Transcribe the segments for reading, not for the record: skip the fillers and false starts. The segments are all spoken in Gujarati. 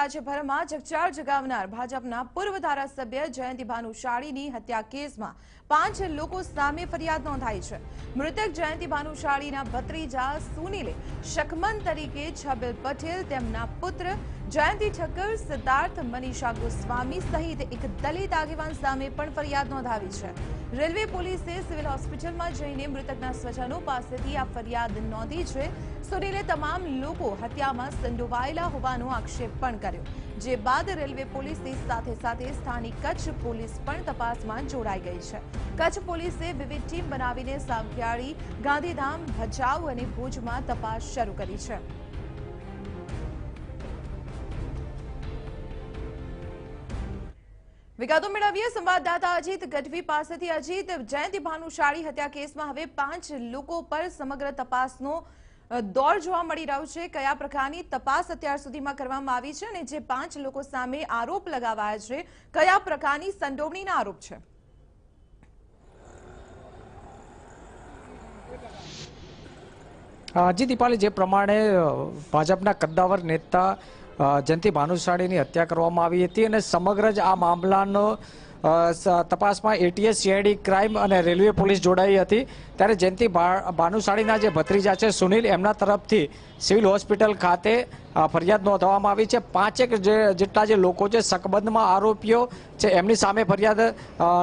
રાજ્યભરમાં ચકચાર જગાવનાર ભાજપના પૂર્વ ધારાસભ્ય જયંતિ ભાનુશાળીની હત્યા કેસમાં 5 લોકો સામે ફરિયાદ નોંધાઈ છે। મૃતક જયંતિ ભાનુશાળીના ભત્રીજા સુનિલે શકમન તરીકે છબીલ પટેલ, તેમના પુત્ર જયંતિ ઠક્કર, સિદ્ધાર્થ, મનીષા ગોસ્વામી સહિત એક દલિત આગેવાન સામે પણ ફરિયાદ નોંધાવી છે। રેલવે પોલીસે સિવિલ હોસ્પિટલમાં જઈને મૃતકના સ્વજનો પાસેથી આ ફરિયાદ નોંધી છે। સુનિલે તમામ લોકો હત્યામાં સંડોવાયેલા હોવાનો આક્ષેપ પણ કર્યો, જે બાદ રેલવે પોલીસની સાથે સાથે સ્થાનિક કચ્છ પોલીસ પણ તપાસમાં જોડાઈ ગઈ છે। કચ્છ પોલીસે વિવિધ ટીમ બનાવીને સાવખિયાળી, ગાંધીધામ, ભચાઉ અને ભુજમાં તપાસ શરૂ કરી છે। વિગતો મેળવીએ સંવાદદાતા અજીત ગઢવી પાસેથી। અજીત, જયંતિ ભાનુશાળી હત્યા કેસમાં હવે 5 લોકો પર સમગ્ર તપાસનો દોર જોવા મળી રહ્યો છે। કયા પ્રકારની તપાસ અત્યાર સુધીમાં કરવામાં આવી છે અને જે 5 લોકો સામે આરોપ લગાવાયા છે, કયા પ્રકારની સંડોવણીના આરોપ છે? જી દીપાલી, જે પ્રમાણે ભાજપના કદ્દાવર નેતા જયંતિ ભાનુશાળીની હત્યા કરવામાં આવી હતી અને સમગ્ર જ આ મામલાનો તપાસમાં એટીએસ, સીઆઈડી ક્રાઇમ અને રેલવે પોલીસ જોડાઈ હતી। ત્યારે જયંતિ ભાનુશાળીના જે ભત્રીજા છે સુનિલ, એમના તરફથી સિવિલ હોસ્પિટલ ખાતે ફરિયાદ નોંધવામાં આવી છે। 5 જેટલા જે લોકો છે, શકબંધમાં આરોપીઓ છે, એમની સામે ફરિયાદ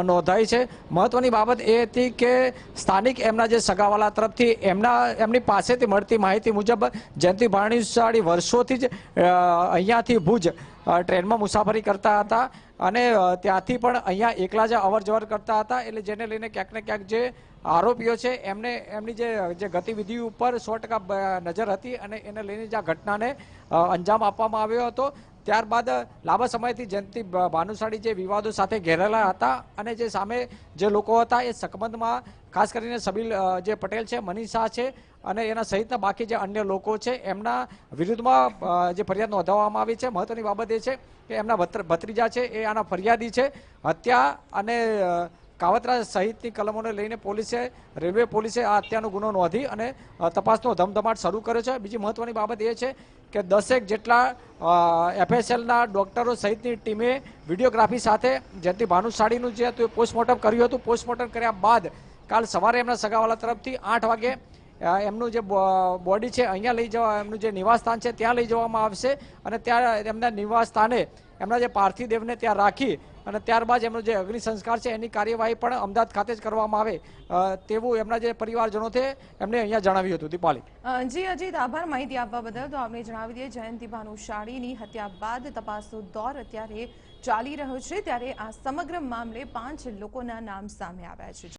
નોંધાઈ છે। મહત્વની બાબત એ હતી કે સ્થાનિક એમના જે સગાવાલા તરફથી એમની પાસેથી મળતી માહિતી મુજબ જયંતિ ભાનુશાળી વર્ષોથી જ અહીંયાથી ભુજ ટ્રેનમાં મુસાફરી કરતા હતા અને ત્યાંથી પણ અહીંયા એકલા જ અવર જવર કરતા હતા। એટલે જેને લઈને ક્યાંક ને ક્યાંક જે આરોપીઓ છે એમની જે ગતિવિધિ ઉપર 100% નજર હતી અને એને લઈને જ આ ઘટનાને અંજામ આપવામાં આવ્યો હતો। ત્યારબાદ લાંબા સમયથી જયંતિ ભાનુશાળી જે વિવાદો સાથે ઘેરેલા હતા અને જે સામે જે લોકો હતા એ શકમંદમાં, ખાસ કરીને છબીલ જે પટેલ છે, મનીષા છે અને એના સહિતના બાકી જે અન્ય લોકો છે એમના વિરુદ્ધમાં જે ફરિયાદ નોંધાવવામાં આવી છે। મહત્વની બાબત એ છે કે એમના ભત્રીજા છે એ આના ફરિયાદી છે। હત્યા અને કાવતરા સહિતની કલમોને લઈને રેલવે પોલીસે આ હત્યાનો ગુનો નોંધી અને તપાસનો ધમધમાટ શરૂ કર્યો છે। બીજી મહત્વની બાબત એ છે કે 10 જેટલા એફએસએલના ડોક્ટરો સહિતની ટીમે વિડીયોગ્રાફી સાથે જયંતિ ભાનુશાળીનું જે હતું પોસ્ટમોર્ટમ કર્યું હતું। પોસ્ટમોર્ટમ કર્યા બાદ કાલ સવારે એમના સગાવાલા તરફથી 8 વાગે એમનું જે બોડી છે અહીંયા લઈ જવા, એમનું જે નિવાસ સ્થાન છે ત્યાં લઈ જવામાં આવશે અને ત્યાં એમના નિવાસ સ્થાને એમના જે પાર્થિવ દેહને ત્યાં રાખી અને ત્યારબાદ એમનો જે અગ્નિ સંસ્કાર છે એની કાર્યવાહી પણ અમદાવાદ ખાતે જ કરવામાં આવે તેવું એમના જે પરિવારજનો છે એમને અહીંયા જણાવ્યું હતું। દીપાલી જી અજીત, આભાર માહિતી આપવા બદલ। તો આપણે જણાવી દઈએ, જયંતિ ભાનુશાળીની હત્યા બાદ તપાસનો દોર અત્યારે ચાલી રહ્યો છે, ત્યારે આ સમગ્ર મામલે 5 લોકોના નામ સામે આવ્યા છે।